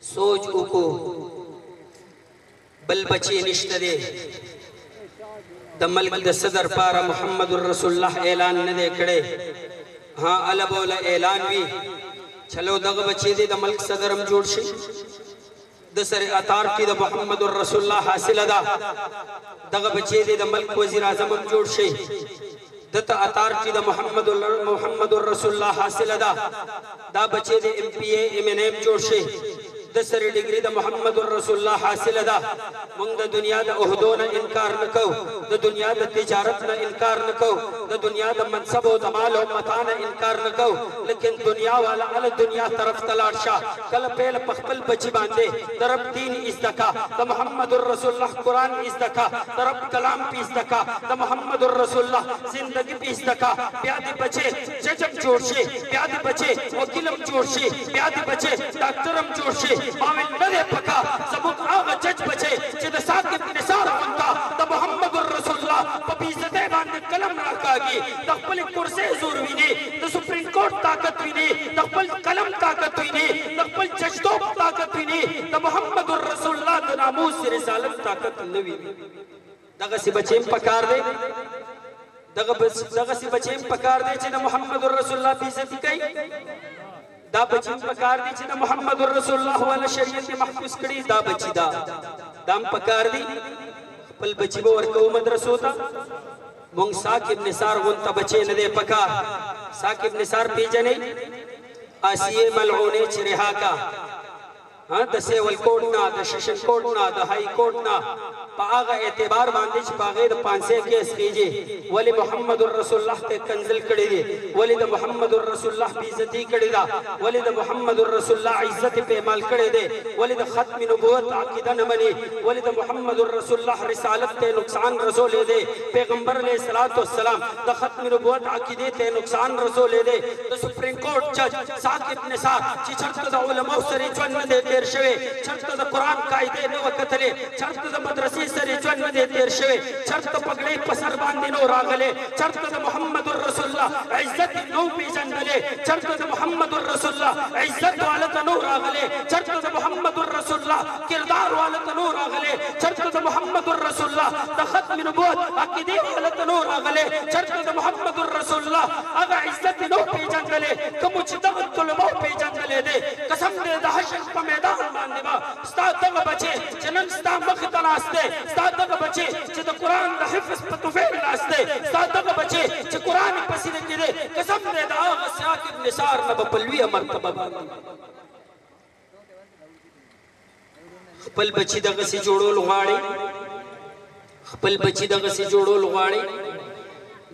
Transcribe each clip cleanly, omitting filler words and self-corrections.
सोच उको बल बचे निश्ते दे द मल्क द सदर पारा मुहम्मदुर रसूलुल्लाह ऐलान न दे कड़े हाँ अला बोला ऐलान भी चलो दग बचे दे द मल्क सदरम जोड़ शे द सर अतार की द मुहम्मदुर रसूलुल्लाह हासिल अदा दग बचे दे द मल्क वजीर आज़म जोड़ शे दत अतार की द मुहम्मदुर रसूलुल्लाह हासिल अदा दा बचे दे MPA MNM जोड़ शे दसरी डिग्री द मुहम्मदुर रसूलुल्लाह हासिल अदा मंग द दुनिया द ओहदो न इनकार न को द दुनिया द तिजारत न इनकार न को द दुनिया द मनसब व माल व मता न इनकार न को लेकिन दुनिया वाला अल दुनिया तरफ तलाशा कल पहल पखपल बची बांधे तरफ दीन इस्तका द मुहम्मदुर रसूलुल्लाह कुरान इस्तका तरफ कलाम पी इस्तका द मुहम्मदुर रसूलुल्लाह जिंदगी पी इस्तका प्यादे बचे जजब जोड़शे प्यादे बचे वकीलम जोड़शे प्यादे बचे डॉक्टरम जोड़शे माविल नदे पका सबूत आग जज बचे जिद साकिब निसार बनता द मुहम्मदुर रसूलुल्लाह पपीज़ते बांधे कलम रखागी तखपल कुर्से जोर विने द सुप्रीम कोर्ट ताकत विने तखपल कलम ताकत विने तखपल जजदो ताकत विने द मुहम्मदुर रसूलुल्लाह द नामूस रिसालत ताकत नवी दगा से बचेम पकार दे दगा से बचेम पकार दे जिद मुहम्मदुर रसूलुल्लाह बेइज्जती कई दा बची पकार दी जिन मुहम्मदुर रसूलुल्लाह वाला शरीयत महफूज कड़ी दा बची दाम पकार दी पल बची वो और को मदरसो था मुंग साकिब निसार गुंता बचे न दे पकार साकिब निसार पीजने आसिये मलऊने चिरहा का हाँ दसे वल कोड ना द सेशन कोड ना द हाई कोड ना पागा एतबार बांधिश पागे द पांसे केस कीजे वली मुहम्मदुर रसूलुल्लाह ते कंजल कड़ी दे वली द मुहम्मदुर रसूलुल्लाह बेइज्जती कड़ी दा वली द मुहम्मदुर रसूलुल्लाह इज्जत पे माल कड़ी दे वली द खत्म नबुवत अकीदा न बनी वली द मुहम्मदुर रसूलुल्लाह रिसालत ते नुकसान रसूल दे पैगंबर ले सलातो सलाम द खत्म नबुवत अकीदे ते नुकसान रसूल दे द सुप्रीम कोर्ट जज साकिब निसार ची चर्त द उलमा सरी जन दे तेर शवे चर्त द कुरान कायदे न वकतले चर्त द मदरसे सरी जन दे तेर शवे चर्त पगड़े पसर बांधे नो रागले चर्त द मुहम्मदुर रसूलुल्लाह इज्जत नो पीजंदले चर्त द मुहम्मदुर रसूलुल्लाह इज्जत वाला नो रागले चर्त द मुहम्मदुर रसूलुल्लाह किरदार वाला नो रागले चर्त द मुहम्मदुर रसूलुल्लाह द खत्म नबुवत अकीदे वाला नो रागले चर्त द मुहम्मदुर रसूलुल्लाह अगा इज्जत नो पीजंदले कमु चितव तुलमो पीजंदले दे कसम दे द हशर प मैदान बांधे बा स्ता तग बचे जनन स्ता मखत नास्ते स्ता तग बचे च कुरान द हिफ्ज प तुफेल नास्ते स्ता तग बचे च कुरान पसीने दे कसम दे द साकिब निसार न बपलवी मर्तबा खपल बची दग से जोड़ो लुगाड़ी खपल बची दग से जोड़ो लुगाड़ी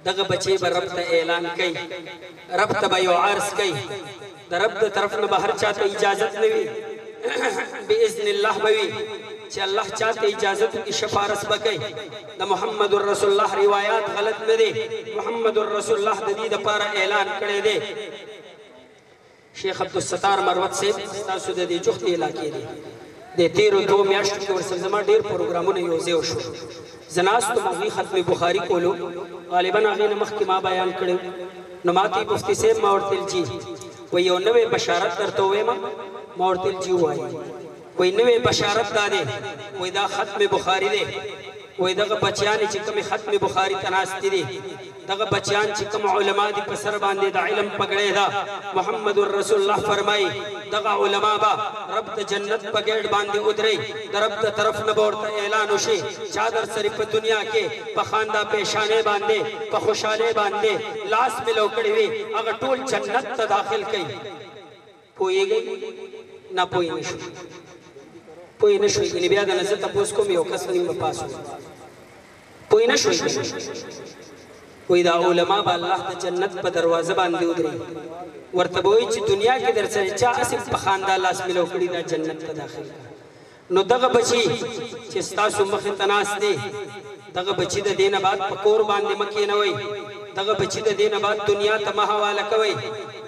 दग बचे ब रब त ऐलान कई रब त बयो अर्ज कई द रब द तरफ न बाहर चाहते इजाजत नवी बिइज़्निल्लाह बवी च अल्लाह चाहते इजाजत की सिफारिश बकई द मुहम्मदुर रसूलुल्लाह रिवायात गलत न दे मुहम्मदुर रसूलुल्लाह ददीद पर ऐलान करे दे शेख अब्दुल सत्तार मरवत से तासु दे जुख्ती इलाके दे 13 म्याश्त के वर्ष जमा ढेर प्रोग्रामों ने योजे शो जनास तो मगी खत्म बुखारी कोलो गालिबन आगे नमख की मां बयान करे नमाती मुफ्ती से मावरतिल जी कोई नवे बशारत करते हुए मावरतिल जी हुआ कोई नवे बशारत दादे कोई दा खत्म बुखारी दे कोई दगा बच्चियान चिकम खत्म बुखारी तनास्ती दे दगा बच्चियान चिकम उलमा दी पसर बांधे दा इल्म पकड़े दा मुहम्मदुर रसूलुल्लाह फरमाई दगा उलमा बा रब द जन्नत पगेड़ बांधे उतरे द रब द तरफ न बोरता ऐलान उशे चादर शरीफ दुनिया के पखांदा पेशाने बांधे प खुशाले बांधे लाश में लोकड़ी हुई अगर टोल जन्नत त दाखिल कई पोई गई ना पोई नशु पोई नशु इन बिया द नजर तपोस को में ओकस नहीं पास पोई नशु कोई दा उलमा बा अल्लाह द जन्नत प दरवाजा बांधे उतरे वर्तबोई च दुनिया के दर से चा असिम पखांदा लाश में लोकड़ी दा जन्नत त दाखिल नो दग बची चिस्ता सुमख तनास दे दग बची द देना बाद पकोर बांधे मके न वई दग बची द देना बाद दुनिया तमाह वाला कवई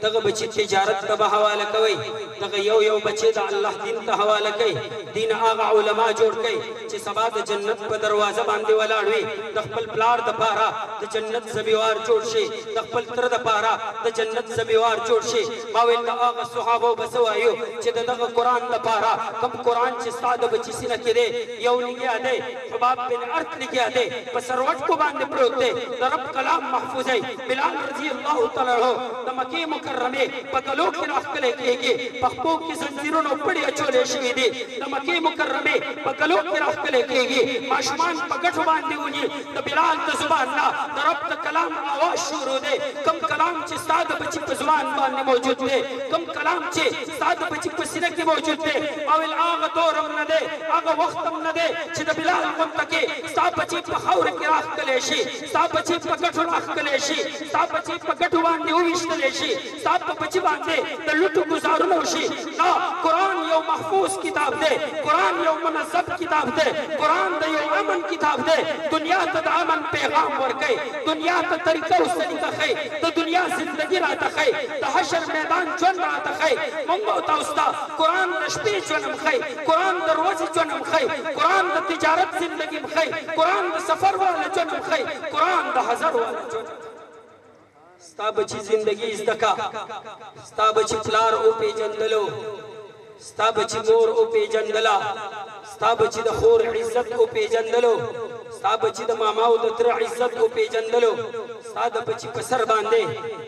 دغه بچی تجارت ته به حواله کوي دغه یو بچی د الله دین ته حواله کوي دین هغه علما جوړ کوي چې سبا د جنت په دروازه باندې ولاړ وي د خپل پلار د پاره د جنت زمیوار جوړ شي د خپل تر د پاره د جنت زمیوار جوړ شي ما ویل د هغه صحابه بس وایو چې دغه قرآن د پاره کوم قرآن چې ستا د بچی سینه کې دی یو لګیا دی حباب بن ارت لګیا دی په سروټ کو باندې پروت دی د رب کلام محفوظ دی بلال رضی الله تعالی عنہ د مکې مکرمه په کلو کې راخلې کېږي په خپو کې زنجیرونو پړې اچولې شوې دي د مکې مکرمه په کلو کې راخلې کېږي ماشومان په ګټو باندې ونی د بلال د زبان نه د رب د کلام आवाज شروع دی کوم کلام چې ساده بچی په زبان باندې موجود دی کوم کلام چې ساده بچی په سینه کې موجود دی او هغه دورم نه دی هغه وختم نه دی چې د بلال غونډه کې ستا بچی په خاور کې راخلې شي ستا بچی په ګټو راخلې شي ستا بچی په ګټو باندې وویشتلې شي ستا په بچی باندې د لوټو گزارونو شي نه قرآن یو محفوظ کتاب دی قرآن یو منظم کتاب دی قرآن د یو امن کتاب دی دنیا ته د امن پیغام ورکوي دنیا ته طریقه او سلیقه ښیي د دنیا زندگی راته ښیي د حشر میدان ژوند راته ښیي موږ او تاسو ته قرآن د شپې ژوند هم ښیي قرآن د ورځې ژوند هم ښیي قرآن د تجارت زندگی هم ښیي قرآن د سفر والا ژوند هم ښیي قرآن د حضر والا ژوند ستا بچی زندگی زده کا ستا بچی پلار او پیژندلو ستا بچی مور او پیژندلا ستا بچی د خور عزت او پیژندلو ستا بچی د ماما او د تر عزت او پیژندلو ستا د بچی په سر باندې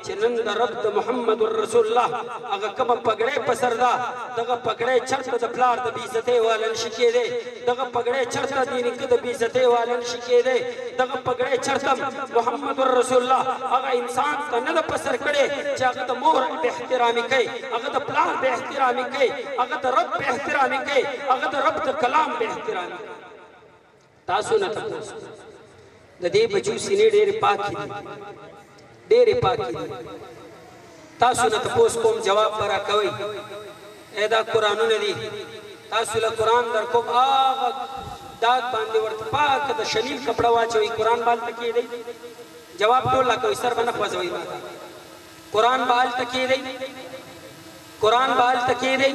چې نن د رب د محمد رسول الله هغه کومه پګړې په سر ده دغه پګړې چرته د پلار د بېعزتۍ والا نشي کېدی دغه پګړې چرته د نیکه د بېعزتۍ والا نشي کېدی دغه پګړې چرته محمد رسول الله هغه انسان ته نه ده په سر کړې چې هغه د مور بې احترامي کوي هغه د پلار بې احترامي کوي هغه د رب بې احترامي کوي هغه د رب د کلام بې احترامي کوي تاسو نه تاسو د دې بچو سینې ډېرې پاکې دي ډېرې پاکې دي تاسو نه تاسو کوم جواب برا کوي اې دا قرآنونه دي تاسو له قرآن در کوم هغه داغ باندې ورته پاک د شلیل کپڑا واچوي قرآن بالته کېدی جواب ټول لا کوي سر باندې خوځوي قرآن بالته کېدی قرآن بالته کېدی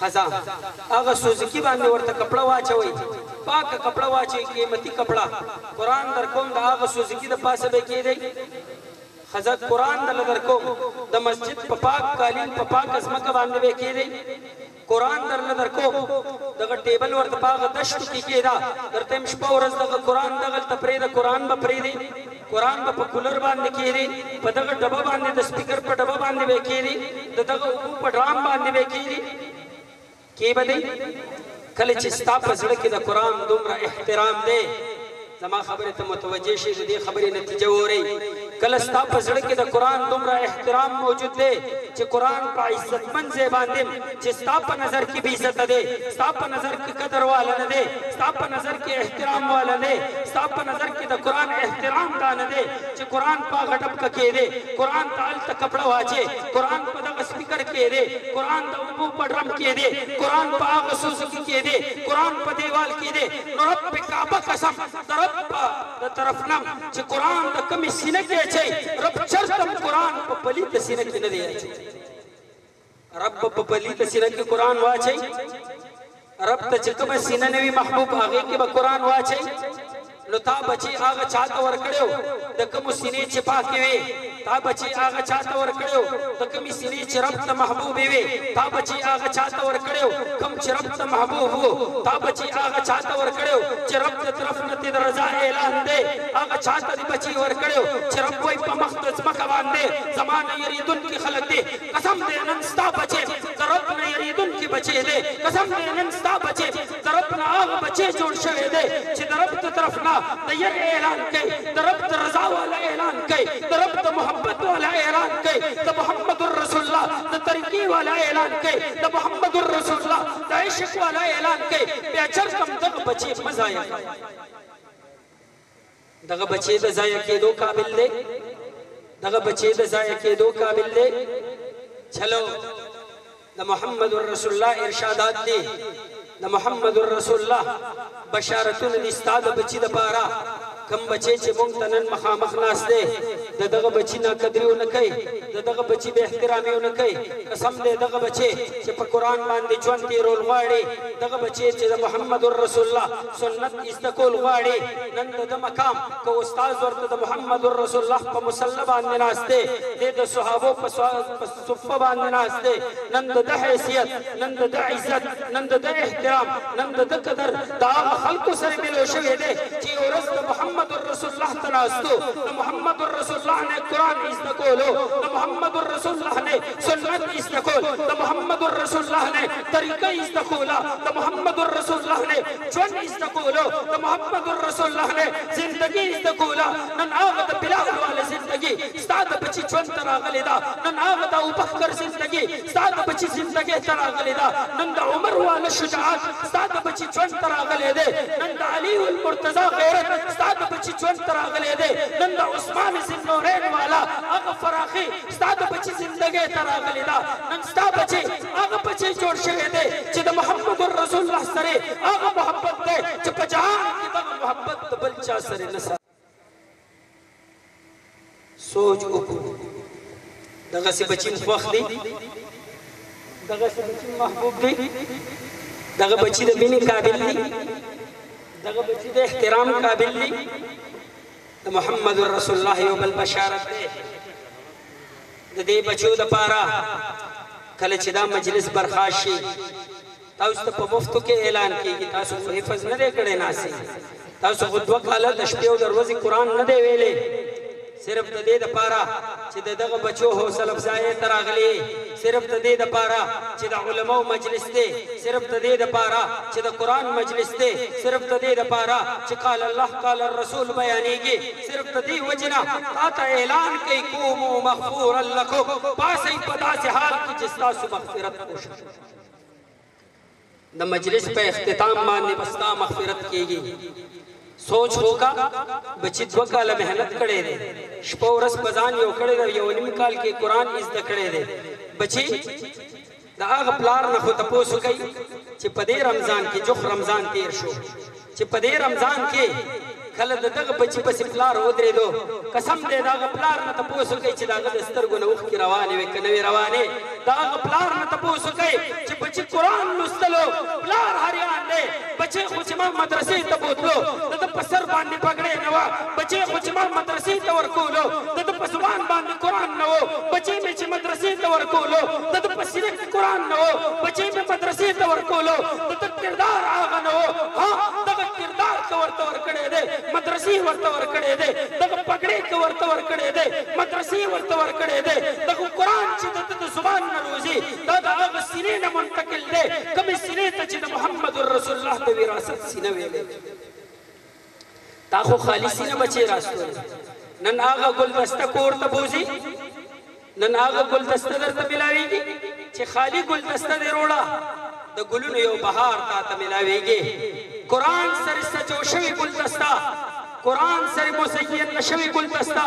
خزا هغه سوزکی باندې ورته کپڑا واچوي پاک کپڑا واچوي قیمتي کپڑا قرآن در کوم د هغه سوزکی د پاسه به کېدی خزا قرآن دل در کوم د مسجد په پاک قالین په پاک ازمکه باندې به کېدی قرآن در کوم دغه ټیبل ورته پاغه دشت کې کېدا درته شپه ورځ دغه قرآن دغه تپری د قرآن به پری دی قرآن به په کولر باندې کېدی په دغه ډبه باندې د سپیکر په ډبه باندې به کېدی دغه په ډرام باندې به کېدی کې به دی کله چې ستا په زړه کې د قرآن دومره احترام دی زما خبره ته متوجه شي د دې خبرې نتیجه ووري کله ستا په زړه کې د قرآن دومره احترام موجود دی چې قرآن په عزتمن ځای باندې چې ستا په نظر کې بې عزته دی ستا په نظر کې قدر والا نه دی ستا په نظر کې احترام والا دی ستا په نظر کې د قرآن احترام دا نه دی چې قرآن په هغه ډبکه کې دی قرآن ته هلته کپړه واچې قرآن په دغه سپیکر کې دی قرآن د اوبو په ډرم کې دی قرآن په هغه سوزکي کې دی قرآن په دیوال کې دی نو رب کعبه قسم د رب د طرف نم چې قرآن د کمې سینه کې اچوي رب چرته قرآن په پلیته سینه کې نه دی اچوي رب په پلیته سینه کې قرآن واچوي رب ته چې کومه سینه نه وي محبوب هغې کې به قرآن واچوي نو تا بچی هغه چاته ورکړیو د کومو سینې چې پاکې وي تا بچی هغه چاته ورکړیو د کومې سینې چې رب ته محبوبې وي تا بچی هغه چاته ورکړیو کوم چې رب ته محبوب وو تا بچی هغه چاته ورکړیو چې رب د طرف نه د رضا اعلان دی هغه چاته دې بچی ورکړیو چې رب وایي په مخ د ځمکه باندې زما نه یریدونکي خلک دي قسم دی نن ستا بچی د رب نه یریدونکي بچی دی قسم دی نن ستا بچی د رب نه هغه بچی جوړ شوی دی چې د رب د طرف نه د یر اعلان کوي د رب د رضا والا اعلان کوي د رب د محبت والا اعلان کوي د محمد رسول الله د طریقې والا اعلان کوي د محمد رسول الله د عشق والا اعلان کوي بیا چرته دغه بچی مزایا دغه بچی د ضایع کېدو قابل دی دغه بچی د ضایع کېدو قابل دی چلو د محمد رسول الله ارشادات دي د محمد رسول الله بشارتونه دي ستا د بچي دپاره کم بچی چې مونږ ته نن مخامخ ناست دی دغه بچی نه قدرونه کوي دغه بچی به احترامونه کوي قسم دې دغه بچی چې په قران باندې ژوند تیرول غواړي دغه بچی چې د محمد رسول الله سنت استقول غواړي نن د مقام کو استاد ورته د محمد رسول الله په مصلی باندې ناشته د صحابه په صفه باندې ناشته نن د حیثیت نن د عزت نن د احترام نن د قدر دا خلق سره ملو شوی دی چې ورځ د محمد رسول الله تناستو د محمد رسول الله نے قرآن استقولو د محمد رسول الله نے سنت استقول د محمد رسول الله نے طریقہ استقولا د محمد رسول الله نے ژوند استقولو د محمد رسول الله نے زندگی استقولا نن هغه د بلال والا زندگی ستاسو بچی ژوند تراغلی دا نن هغه د ابوبکر زندگی ستاسو بچی زندگی تراغلی دا نن د عمر والا شجاعت ستاسو بچی ژوند تراغلی دی نن د علی المرتضی غیرت ستاسو بچی ژوند تراغلی دی نن د عثمان ذوالنورین والا هغه فراخي ستاسو بچی زندگی تراغلی دا نن ستاسو بچی هغه بچی جوړ شوی دی چې د محمد رسول الله سره هغه محبت دی چې په جهان کې دغه محبت د بل چا سره نه سوچ وکړو دغه سي بچی خوښ دی دغه سي بچی محبوب دی دغه بچی د مینې قابل دی دغه بچی د احترام قابل دی د محمد رسول الله یو بل بشارت دی د دې بچو د پاره کله چې دا مجلس برخاست شي تاسو ته په مفتو کې اعلان کیږي تاسو خو حفظ نه دی کړی ناسي تاسو خو 2 کاله د شپې او د ورځې قرآن نه دی ویلی صرف د دې دپاره چې دغه بچو حوصله افزایۍ ته راغلي صرف د دې دپاره چې د علماو مجلس دی صرف د دې دپاره چې د قرآن مجلس دی صرف د دې دپاره چې قال الله قال الرسول بیانېږي صرف د دې وجې نه تا ته اعلان کوي قوموا مغفورا لکم پاسئ په داسې حال کې چې ستاسو مغفرت وشي د مجلس په اختتام باندې بس تا مغفرت کیږي سوچ ہوگا بچی 2 کاله محنت کړي دي شپه ورځ په ځان یو کړي دی یو نیم کال کې قرآن زده کړي دی بچی د هغه پلار نه خو تپوس کوي چې په دې رمضان کې جوخ رمضان تیر شو چې په دې رمضان کې کله دغه بچی پسې پلار ودرېدو قسم دې د هغه پلار نه تپوس کوي چې د هغه د سترګو نه اوښکې روانې وي که نه وي روانې د هغه پلار نه تپوس کوي چې بچی قرآن لوستلو پلار حیران دی بچی خو چې ما مدرسې ته بوتلو د ده په سر باندې پګړۍ نه وه بچی خو چې ما مدرسې ته ورکولو د ده په زبان باندې قرآن نه و بچی مې چې مدرسې ته ورکولو د ده په سینه کې قرآن نه و بچی مې مدرسې ته ورکولو د ده کردار هغه نه و ها دغه کردار که ورته ورکړی دی مدرسې ورته ورکړی دی دغه پګړۍ که ورته ورکړی دی مدرسې ورته ورکړی دی دغه قرآن چې د ده د زبان نه روزي دا د هغه سینې نه منتقل دی کومې سینې ته چې د محمد رسول الله د وراثت سینه ویلې تا خو خالي سینه بچې راستولې نن هغه ګلدسته کور ته بوځي نن هغه ګلدسته درته ملاویږي چې خالي ګلدسته دې روړه د ګلونو یو بهار تا ته ملاویږي قرآن سره سجو شوی ګلدسته قرآن سره مزین نشوی ګلدسته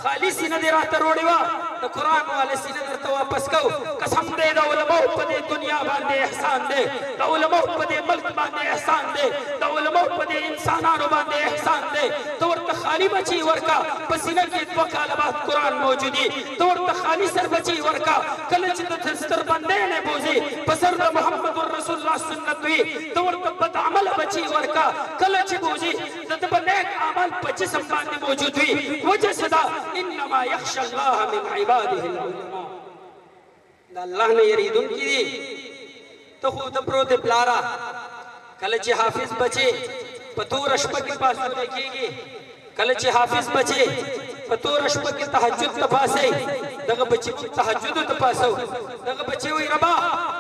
خالي سینه دې راته روړې وه د قرآن والا سینه درته واپس کو قسم دی د علماو په دې دنیا باندې احسان دی د علماو په دې ملک باندې احسان دی د علماو په دې انسانانو باندې احسان دی ته ورته خالي بچي ورکا په سینه کې 2 کاله بعد قرآن موجودي ته ورته خالي سر بچي ورکا کله چې د ستر بندې نه بوځي په سر د محمد رسول الله سنت وي ته ورته بد عمل بچي ورکا کله چې بوځي د ده په نیک عمل په جسم باندې موجود وي وجه صدا انما يخشى الله من عباده العلماء دا الله نه یریدونکي دي ته خو د پروت پلارا کله چې حافظ بچي په تور شپه کې پاسونه کېږي کله چې حافظ بچي په تور شپه کې تهجد ته پاسي دغه بچي تهجد ته پاسو دغه بچي وي ربا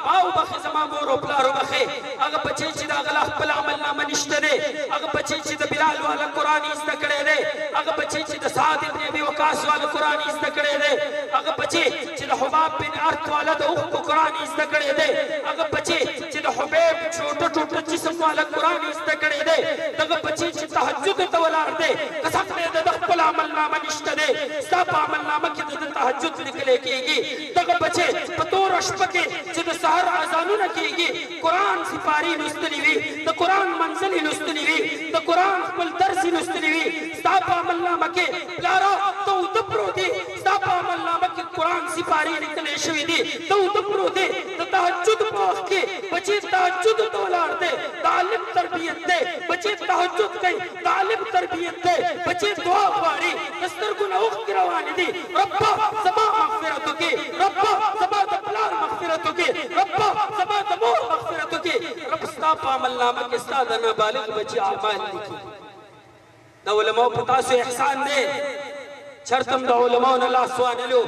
ما وبخې زما مور او پلار وبخې هغه بچي چې د هغه خپل عمل نامه نشته دی هغه بچي چې د بلال والا قرآن زده کړی دی هغه بچي چې د سعد بن ابي وقاص والا قرآن زده کړی دی هغه بچي چې د حباب بن ارت والا د اوښکو قرآن زده کړی دی هغه بچي چې د حبیب ټوټه ټوټه جسم والا قرآن زده کړی دی دغه بچي چې تهجد ته ولاړ دی قسم دی د خپل عمل نامه نشته دی ستا په عمل نامه کې د تهجد لیکلی کېږي دغه بچي په توره شپه کې چې د سحر اذانونه کېږي قرآن سپارې لوستلي وي د قرآن منزلې لوستلي وي د قرآن خپل درس یې لوستلي وي ستا په عملنامه کې پلاره ته اوده پروت یې ستا په عملنامه کې قرآن سپارې لیکلی شوي دي ته اوده پروت یې د تهجد په وخت کې بچې تهجد ته ولاړ دی د عالم تربیت دی بچې تهجد کوي د عالم تربیت دی بچې دعا غواړي د سترګو نه اوښکې روانې دي ربه زما مغفرت وکړې ربه زما د پلار مغفرت وکړې ربه زما د مور مغفرت وکړې رب ستا په عملنامه کې ستا د نابالغ بچي اعمال لیکي د علماو په تاسو احسان دی چرته هم د علماو نه لاس وانلو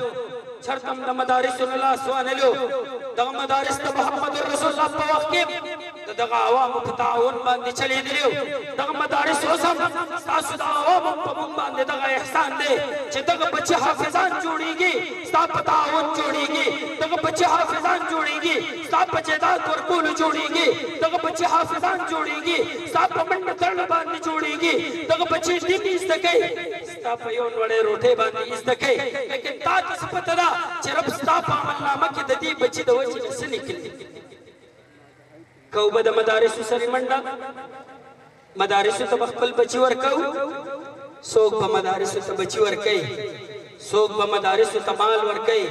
چرته هم د مدارسو نه لاس وانلو دغه مدارس د محمد رسول الله په وخت کې د دغه عوامو په تعاون باندې چلیدلي دغه مدارس اوس هم ستاسو د عوامو په موږ باندې دغه احسان دی چې دغه بچي حافظان جوړېږي ستا په تعاون جوړېږي دغه بچي حافظان جوړېږي ستا په جیداد ورکولو جوړېږي دغه بچي حافظان جوړېږي ستا په منډه تړلو باندې جوړېږي دغه بچي دین زده کوي ستا په یو نوړۍ روټۍ باندې زده کوي لیکن تا ته څه پته ده چې رب ستا په عملنامه کې د دې بچي د وجې نه څه لیکلي که به د مدارسو سره منډه مدارسو ته به خپل بچي ورکوو څوک به مدارسو ته بچي ورکوي څوک به مدارسو ته مال ورکوي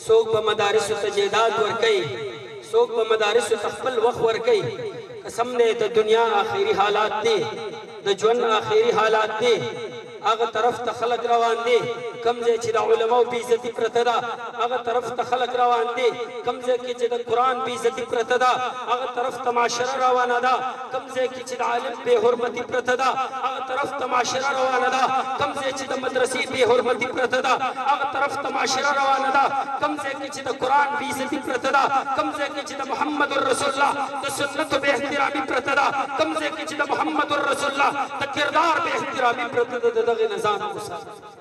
څوک به مدارسو ته جیداد ورکوي څوک به مدارسو ته خپل وخت ورکوي قسم دی د دنیا آخري حالات دی د ژوند آخري حالات دی هغه طرف ته خلک روان دي کوم ځای چې د علماو بې عزتي پرته ده هغه طرف ته خلک روان دي کوم ځای کې چې د قرآن بې عزتي پرته ده هغه طرف ته معاشره روانه ده کوم ځای کې چې د عالم بې حرمتي پرته ده هغه طرف ته معاشره روانه ده کوم ځای چې د مدرسې بې حرمتي پرته ده هغه طرف ته معاشره روانه ده کوم ځای کې چې د قرآن بې عزتي پرته ده کوم ځای کې چې د محمد رسول الله د سنتو بې احترامي پرته ده کوم ځای کې چې د محمد رسول الله د کردار بې احترامي پرته ده دغه نظام وساتئ